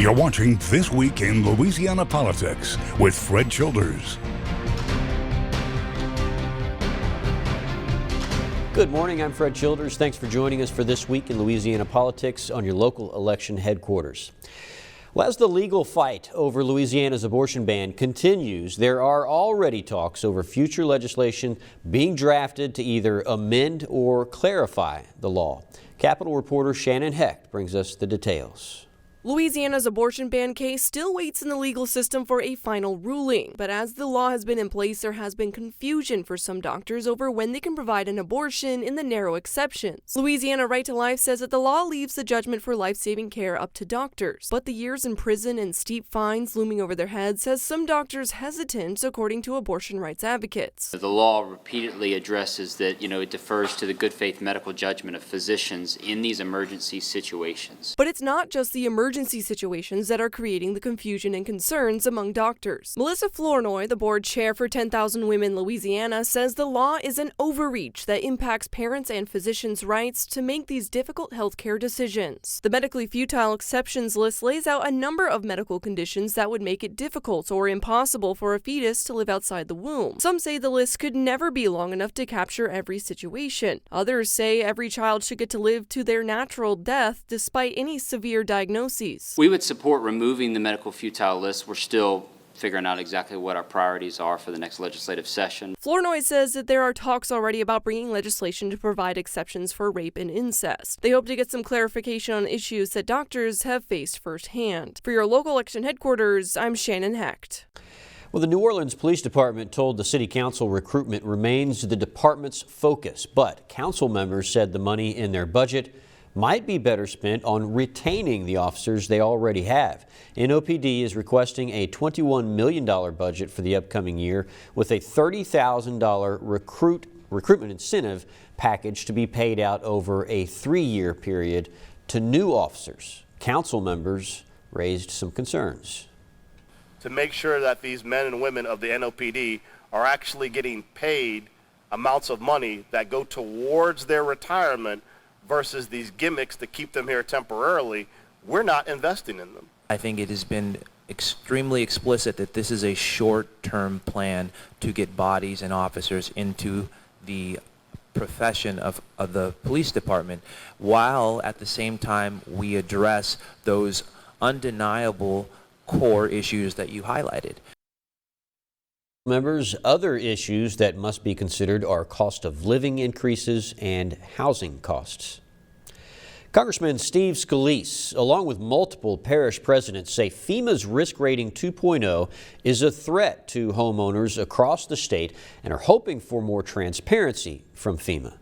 You're watching This Week in Louisiana Politics with Fred Childers. Good morning, I'm Fred Childers. Thanks for joining us for This Week in Louisiana Politics on your local election headquarters. Well, as the legal fight over Louisiana's abortion ban continues, there are already talks over future legislation being drafted to either amend or clarify the law. Capitol reporter Shannon Hecht brings us the details. Louisiana's abortion ban case still waits in the legal system for a final ruling, but as the law has been in place, there has been confusion for some doctors over when they can provide an abortion in the narrow exceptions. Louisiana Right to Life says that the law leaves the judgment for life-saving care up to doctors, but the years in prison and steep fines looming over their heads has some doctors hesitant, according to abortion rights advocates. The law repeatedly addresses that, it defers to the good faith medical judgment of physicians in these emergency situations. But it's not just the emergency situations that are creating the confusion and concerns among doctors. Melissa Flournoy, the board chair for 10,000 Women Louisiana, says the law is an overreach that impacts parents and physicians' rights to make these difficult healthcare decisions. The medically futile exceptions list lays out a number of medical conditions that would make it difficult or impossible for a fetus to live outside the womb. Some say the list could never be long enough to capture every situation. Others say every child should get to live to their natural death despite any severe diagnosis. We would support removing the medical futile list. We're still figuring out exactly what our priorities are for the next legislative session. Flournoy says that there are talks already about bringing legislation to provide exceptions for rape and incest. They hope to get some clarification on issues that doctors have faced firsthand. For your local election headquarters, I'm Shannon Hecht. Well, the New Orleans Police Department told the City Council recruitment remains the department's focus, but council members said the money in their budget might be better spent on retaining the officers they already have. NOPD is requesting a $21 million budget for the upcoming year with a $30,000 recruitment incentive package to be paid out over a 3-year period to new officers. Council members raised some concerns. To make sure that these men and women of the NOPD are actually getting paid amounts of money that go towards their retirement versus these gimmicks to keep them here temporarily, we're not investing in them. I think it has been extremely explicit that this is a short-term plan to get bodies and officers into the profession of the police department, while at the same time we address those undeniable core issues that you highlighted. Members, other issues that must be considered are cost of living increases and housing costs. Congressman Steve Scalise, along with multiple parish presidents, say FEMA's Risk Rating 2.0 is a threat to homeowners across the state and are hoping for more transparency from FEMA.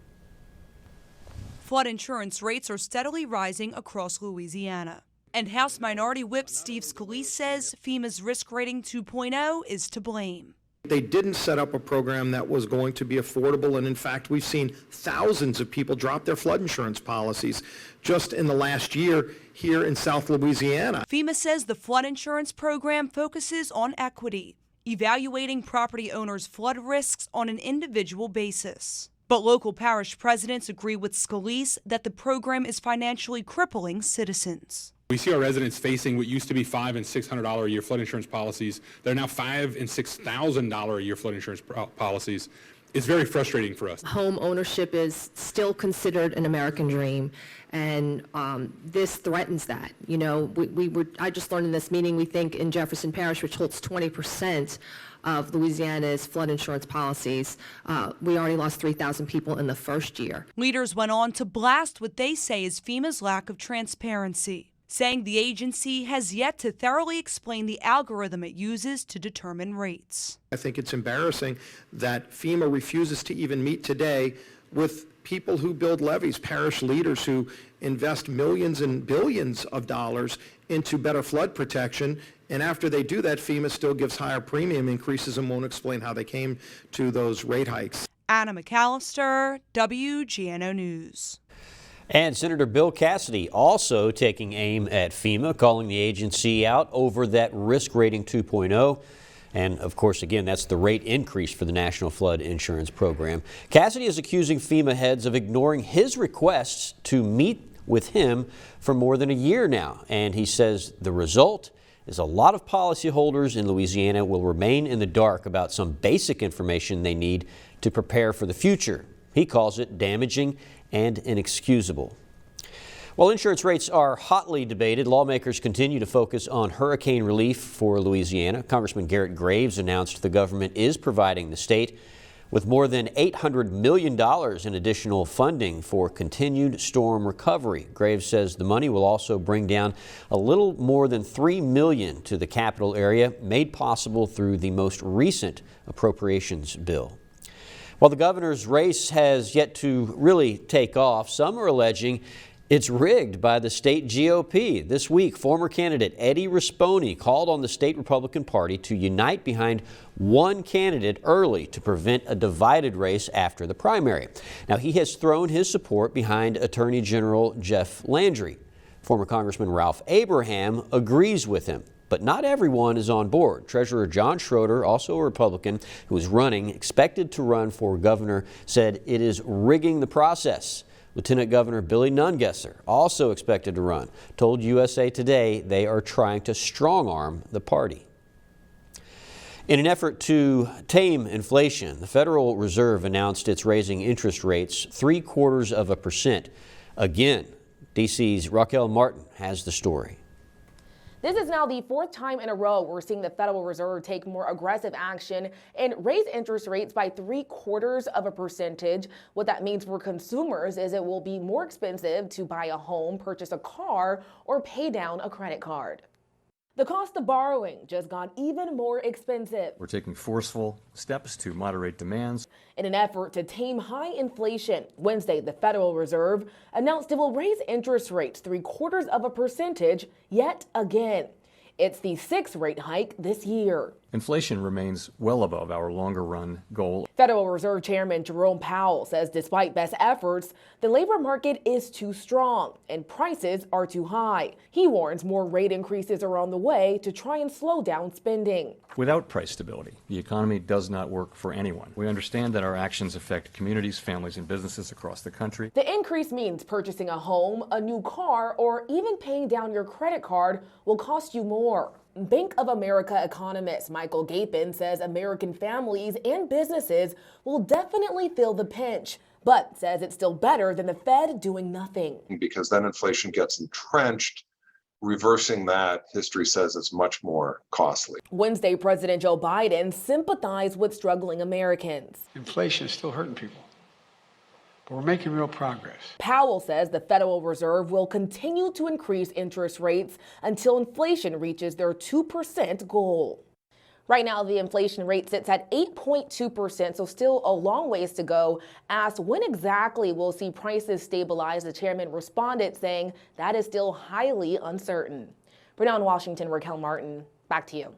Flood insurance rates are steadily rising across Louisiana. And House Minority Whip Steve Scalise says FEMA's Risk Rating 2.0 is to blame. They didn't set up a program that was going to be affordable, and in fact, we've seen thousands of people drop their flood insurance policies just in the last year here in South Louisiana. FEMA says the flood insurance program focuses on equity, evaluating property owners' flood risks on an individual basis. But local parish presidents agree with Scalise that the program is financially crippling citizens. We see our residents facing what used to be $500 and $600 a year flood insurance policies. They're now $5,000 and $6,000 a year flood insurance policies. It's very frustrating for us. Home ownership is still considered an American dream, and this threatens that. I just learned in this meeting, we think in Jefferson Parish, which holds 20% of Louisiana's flood insurance policies, we already lost 3,000 people in the first year. Leaders went on to blast what they say is FEMA's lack of transparency, saying the agency has yet to thoroughly explain the algorithm it uses to determine rates. I think it's embarrassing that FEMA refuses to even meet today with people who build levees, parish leaders who invest millions and billions of dollars into better flood protection, and after they do that, FEMA still gives higher premium increases and won't explain how they came to those rate hikes. Anna McAllister, WGNO News. And Senator Bill Cassidy also taking aim at FEMA, calling the agency out over that Risk Rating 2.0. And of course, again, that's the rate increase for the National Flood Insurance Program. Cassidy is accusing FEMA heads of ignoring his requests to meet with him for more than a year now. And he says the result is a lot of policyholders in Louisiana will remain in the dark about some basic information they need to prepare for the future. He calls it damaging and inexcusable. While insurance rates are hotly debated, lawmakers continue to focus on hurricane relief for Louisiana. Congressman Garrett Graves announced the government is providing the state with more than $800 million in additional funding for continued storm recovery. Graves says the money will also bring down a little more than $3 million to the capital area, made possible through the most recent appropriations bill. While the governor's race has yet to really take off, some are alleging it's rigged by the state GOP. This week, former candidate Eddie Risponi called on the state Republican Party to unite behind one candidate early to prevent a divided race after the primary. Now, he has thrown his support behind Attorney General Jeff Landry. Former Congressman Ralph Abraham agrees with him, but not everyone is on board. Treasurer John Schroeder, also a Republican who is running, expected to run for governor, said it is rigging the process. Lieutenant Governor Billy Nungesser, also expected to run, told USA Today they are trying to strong-arm the party. In an effort to tame inflation, the Federal Reserve announced it's raising interest rates 0.75%. Again, DC's Raquel Martin has the story. This is now the fourth time in a row we're seeing the Federal Reserve take more aggressive action and raise interest rates by 0.75%. What that means for consumers is it will be more expensive to buy a home, purchase a car, or pay down a credit card. The cost of borrowing just got even more expensive. We're taking forceful steps to moderate demands. In an effort to tame high inflation, Wednesday, the Federal Reserve announced it will raise interest rates 0.75% yet again. It's the sixth rate hike this year. Inflation remains well above our longer-run goal. Federal Reserve Chairman Jerome Powell says despite best efforts, the labor market is too strong and prices are too high. He warns more rate increases are on the way to try and slow down spending. Without price stability, the economy does not work for anyone. We understand that our actions affect communities, families, and businesses across the country. The increase means purchasing a home, a new car, or even paying down your credit card will cost you more. Bank of America economist Michael Gapin says American families and businesses will definitely feel the pinch, but says it's still better than the Fed doing nothing. Because then inflation gets entrenched. Reversing that, history says, is much more costly. Wednesday, President Joe Biden sympathized with struggling Americans. Inflation is still hurting people, but we're making real progress. Powell says the Federal Reserve will continue to increase interest rates until inflation reaches their 2% goal. Right now, the inflation rate sits at 8.2%, so still a long ways to go. Asked when exactly we'll see prices stabilize, the chairman responded saying that is still highly uncertain. For now in Washington, Raquel Martin, back to you.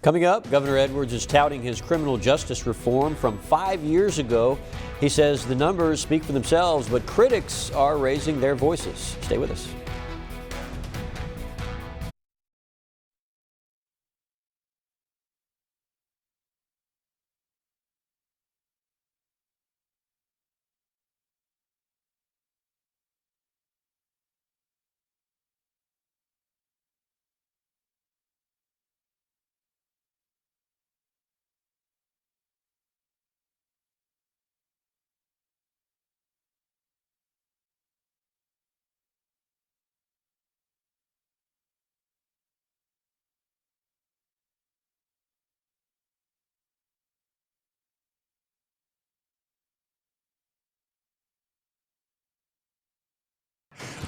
Coming up, Governor Edwards is touting his criminal justice reform from 5 years ago. He says the numbers speak for themselves, but critics are raising their voices. Stay with us.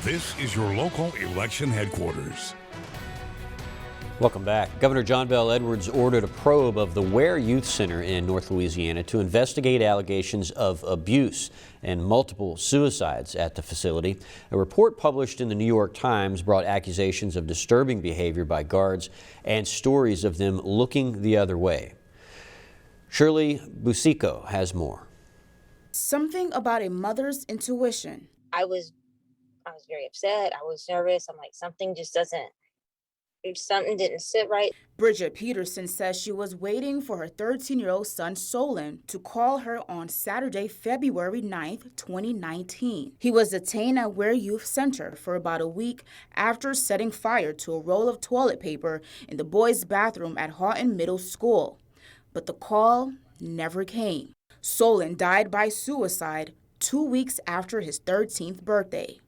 This is your local election headquarters. Welcome back. Governor John Bel Edwards ordered a probe of the Ware Youth Center in North Louisiana to investigate allegations of abuse and multiple suicides at the facility. A report published in the New York Times brought accusations of disturbing behavior by guards and stories of them looking the other way. Shirley Busico has more. Something about a mother's intuition. I was very upset. I was nervous. I'm like, something just doesn't something didn't sit right. Bridget Peterson says she was waiting for her 13-year-old son, Solon, to call her on Saturday, February 9th, 2019. He was detained at Ware Youth Center for about a week after setting fire to a roll of toilet paper in the boys' bathroom at Houghton Middle School. But the call never came. Solon died by suicide 2 weeks after his 13th birthday.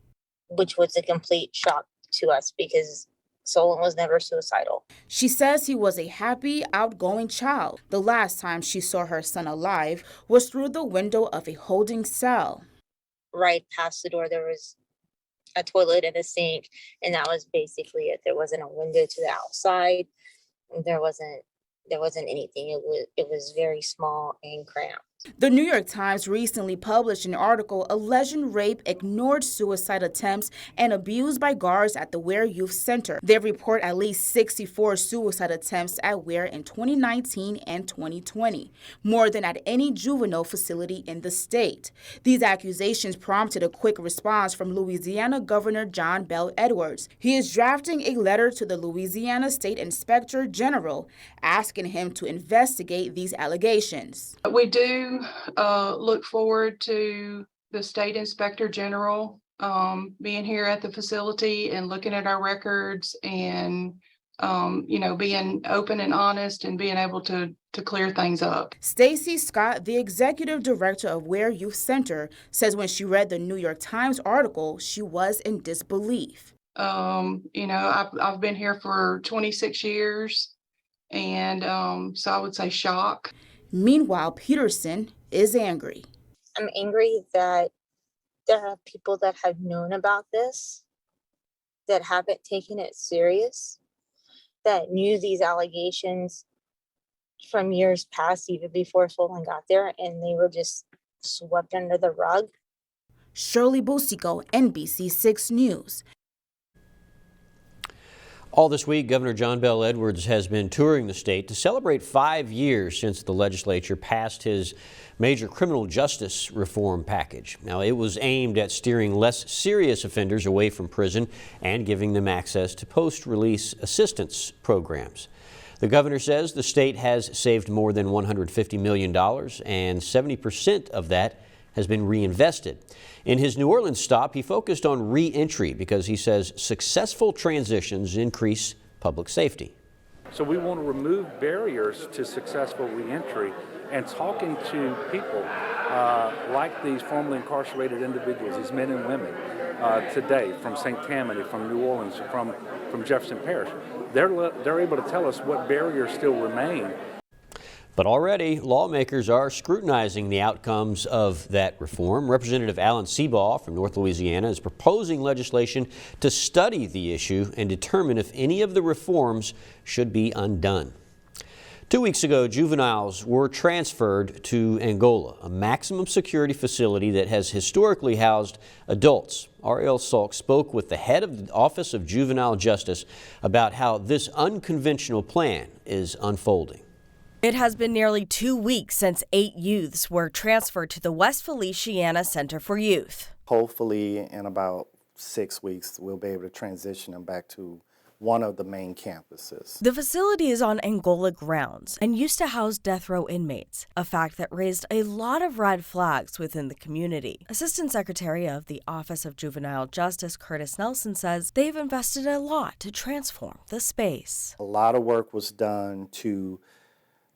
Which was a complete shock to us because Solon was never suicidal. She says he was a happy, outgoing child. The last time she saw her son alive was through the window of a holding cell. Right past the door, there was a toilet and a sink, and that was basically it. There wasn't a window to the outside. There wasn't anything. It was very small and cramped. The New York Times recently published an article alleging rape, ignored suicide attempts, and abuse by guards at the Ware Youth Center. They report at least 64 suicide attempts at Ware in 2019 and 2020, more than at any juvenile facility in the state. These accusations prompted a quick response from Louisiana Governor John Bel Edwards. He is drafting a letter to the Louisiana State Inspector General asking him to investigate these allegations. We do look forward to the State Inspector General being here at the facility and looking at our records and, being open and honest and being able to clear things up. Stacy Scott, the executive director of Ware Youth Center, says when she read the New York Times article, she was in disbelief. I've been here for 26 years, and so I would say shock. Meanwhile, Peterson is angry. I'm angry that there are people that have known about this, that haven't taken it serious, that knew these allegations from years past, even before Solon got there, and they were just swept under the rug. Shirley Busico, NBC6 News. All this week, Governor John Bel Edwards has been touring the state to celebrate 5 years since the legislature passed his major criminal justice reform package. Now, it was aimed at steering less serious offenders away from prison and giving them access to post-release assistance programs. The governor says the state has saved more than $150 million, and 70% of that has been reinvested. In his New Orleans stop, he focused on re-entry because he says successful transitions increase public safety. So we want to remove barriers to successful re-entry, and talking to people like these formerly incarcerated individuals, these men and women today from St. Tammany, from New Orleans, from Jefferson Parish, they're able to tell us what barriers still remain. But already, lawmakers are scrutinizing the outcomes of that reform. Representative Alan Seabaugh from North Louisiana is proposing legislation to study the issue and determine if any of the reforms should be undone. 2 weeks ago, juveniles were transferred to Angola, a maximum security facility that has historically housed adults. R.L. Salk spoke with the head of the Office of Juvenile Justice about how this unconventional plan is unfolding. It has been nearly 2 weeks since 8 youths were transferred to the West Feliciana Center for Youth. Hopefully in about 6 weeks, we'll be able to transition them back to one of the main campuses. The facility is on Angola grounds and used to house death row inmates, a fact that raised a lot of red flags within the community. Assistant Secretary of the Office of Juvenile Justice Curtis Nelson says they've invested a lot to transform the space. A lot of work was done to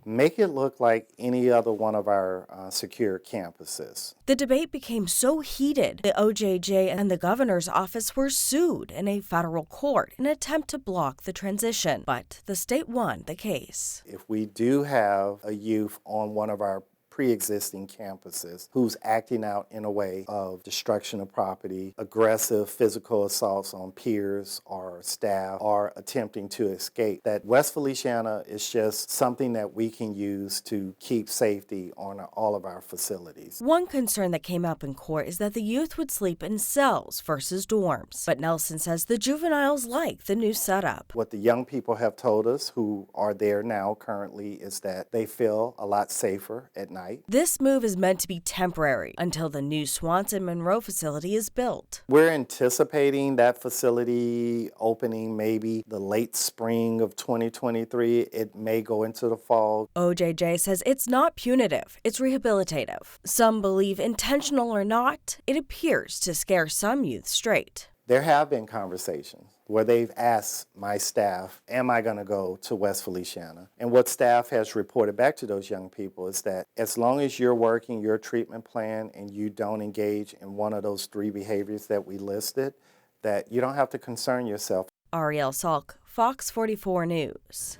make it look like any other one of our secure campuses. The debate became so heated, the OJJ and the governor's office were sued in a federal court in an attempt to block the transition, but the state won the case. If we do have a youth on one of our pre-existing campuses who's acting out in a way of destruction of property, aggressive physical assaults on peers or staff, or attempting to escape, that West Feliciana is just something that we can use to keep safety on all of our facilities. One concern that came up in court is that the youth would sleep in cells versus dorms. But Nelson says the juveniles like the new setup. What the young people have told us who are there now currently is that they feel a lot safer at night. site. This move is meant to be temporary until the new Swanson Monroe facility is built. We're anticipating that facility opening maybe the late spring of 2023. It may go into the fall. OJJ says it's not punitive, it's rehabilitative. Some believe intentional or not, it appears to scare some youth straight. There have been conversations where they've asked my staff, am I going to go to West Feliciana? And what staff has reported back to those young people is that as long as you're working your treatment plan and you don't engage in one of those 3 behaviors that we listed, that you don't have to concern yourself. Ariel Salk, Fox 44 News.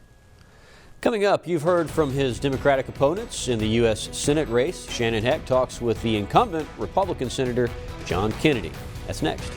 Coming up, you've heard from his Democratic opponents in the U.S. Senate race. Shannon Heck talks with the incumbent Republican Senator John Kennedy. That's next.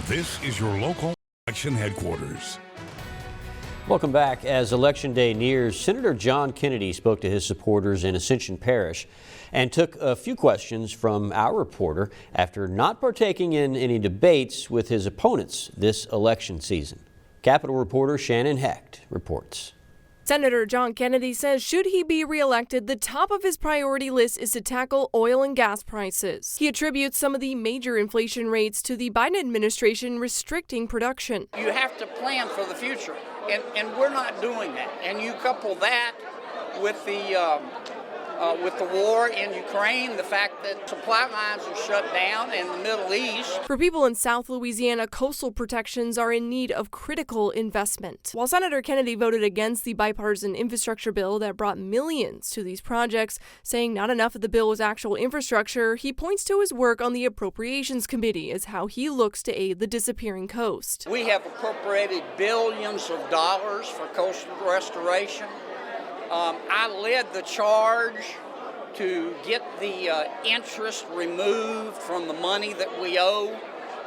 This is your local election headquarters. Welcome back. As Election Day nears, Senator John Kennedy spoke to his supporters in Ascension Parish and took a few questions from our reporter after not partaking in any debates with his opponents this election season. Capitol reporter Shannon Hecht reports. Senator John Kennedy says should he be reelected, the top of his priority list is to tackle oil and gas prices. He attributes some of the major inflation rates to the Biden administration restricting production. You have to plan for the future, and we're not doing that. And you couple that with the war in Ukraine, the fact that supply lines are shut down in the Middle East. For people in South Louisiana, coastal protections are in need of critical investment. While Senator Kennedy voted against the bipartisan infrastructure bill that brought millions to these projects, saying not enough of the bill was actual infrastructure, he points to his work on the Appropriations Committee as how he looks to aid the disappearing coast. We have appropriated billions of dollars for coastal restoration. I led the charge to get the interest removed from the money that we owe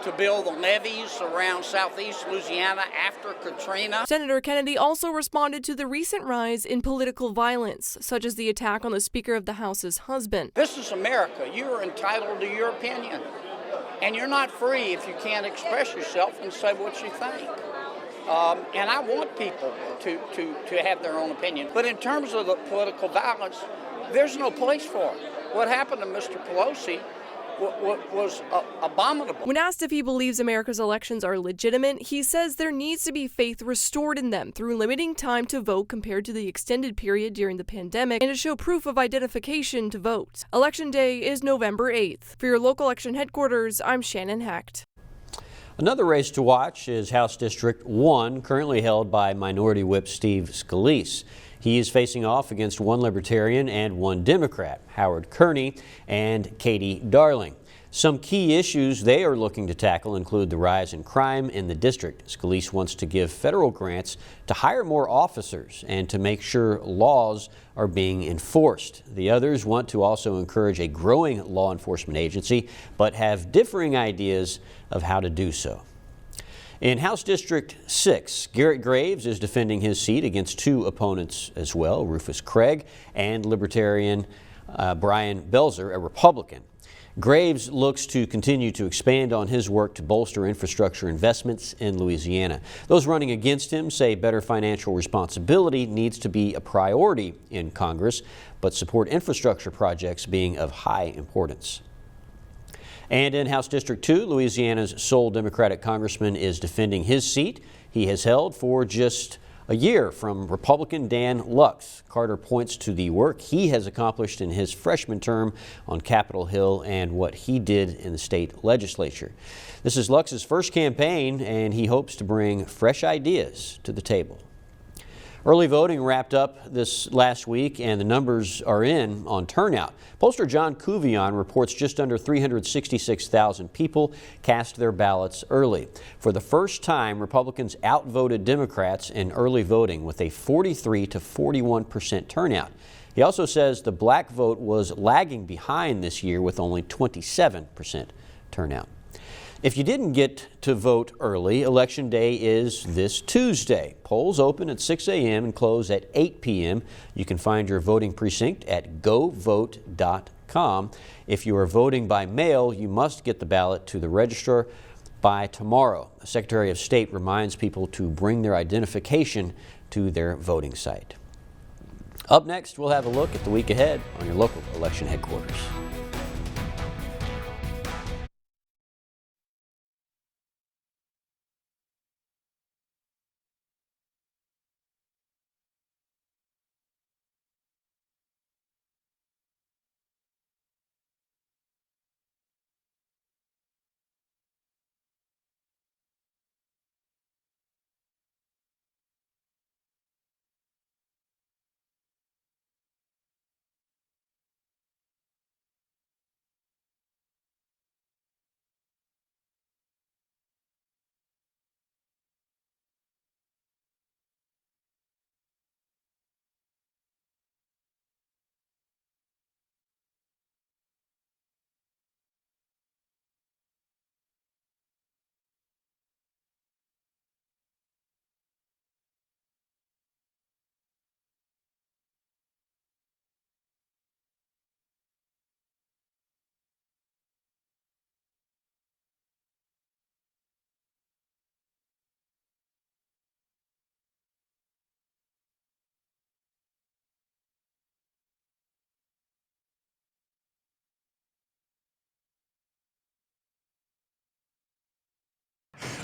to build the levees around southeast Louisiana after Katrina. Senator Kennedy also responded to the recent rise in political violence, such as the attack on the Speaker of the House's husband. This is America. You are entitled to your opinion. And you're not free if you can't express yourself and say what you think. And I want people to have their own opinion. But in terms of the political violence, there's no place for it. What happened to Mr. Pelosi was abominable. When asked if he believes America's elections are legitimate, he says there needs to be faith restored in them through limiting time to vote compared to the extended period during the pandemic and to show proof of identification to vote. Election Day is November 8th. For your local election headquarters, I'm Shannon Hecht. Another race to watch is House District 1, currently held by Minority Whip Steve Scalise. He is facing off against one Libertarian and one Democrat, Howard Kearney and Katie Darling. Some key issues they are looking to tackle include the rise in crime in the district. Scalise wants to give federal grants to hire more officers and to make sure laws are being enforced. The others want to also encourage a growing law enforcement agency, but have differing ideas of how to do so. In House District 6, Garrett Graves is defending his seat against two opponents as well, Rufus Craig and Libertarian Brian Belzer, a Republican. Graves looks to continue to expand on his work to bolster infrastructure investments in Louisiana. Those running against him say better financial responsibility needs to be a priority in Congress, but support infrastructure projects being of high importance. And in House District 2, Louisiana's sole Democratic congressman is defending his seat. He has held for just a year from Republican Dan Lux. Carter points to the work he has accomplished in his freshman term on Capitol Hill and what he did in the state legislature. This is Lux's first campaign, and he hopes to bring fresh ideas to the table. Early voting wrapped up this last week, and the numbers are in on turnout. Pollster John Couvion reports just under 366,000 people cast their ballots early. For the first time, Republicans outvoted Democrats in early voting with a 43 to 41% turnout. He also says the black vote was lagging behind this year with only 27% turnout. If you didn't get to vote early, Election Day is this Tuesday. Polls open at 6 a.m. and close at 8 p.m. You can find your voting precinct at govote.com. If you are voting by mail, you must get the ballot to the registrar by tomorrow. The Secretary of State reminds people to bring their identification to their voting site. Up next, we'll have a look at the week ahead on your local election headquarters.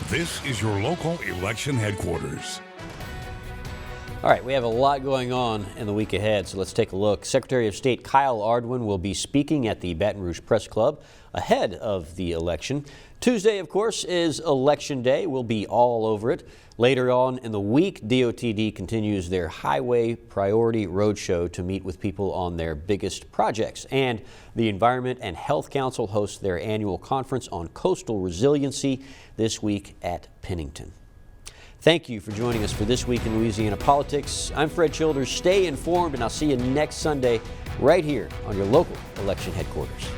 This is your local election headquarters. All right, we have a lot going on in the week ahead, so let's take a look. Secretary of State Kyle Ardwin will be speaking at the Baton Rouge Press Club ahead of the election. Tuesday, of course, is Election Day. We'll be all over it. Later on in the week, DOTD continues their Highway Priority Roadshow to meet with people on their biggest projects. And the Environment and Health Council hosts their annual conference on coastal resiliency this week at Pennington. Thank you for joining us for This Week in Louisiana Politics. I'm Fred Childers. Stay informed, and I'll see you next Sunday right here on your local election headquarters.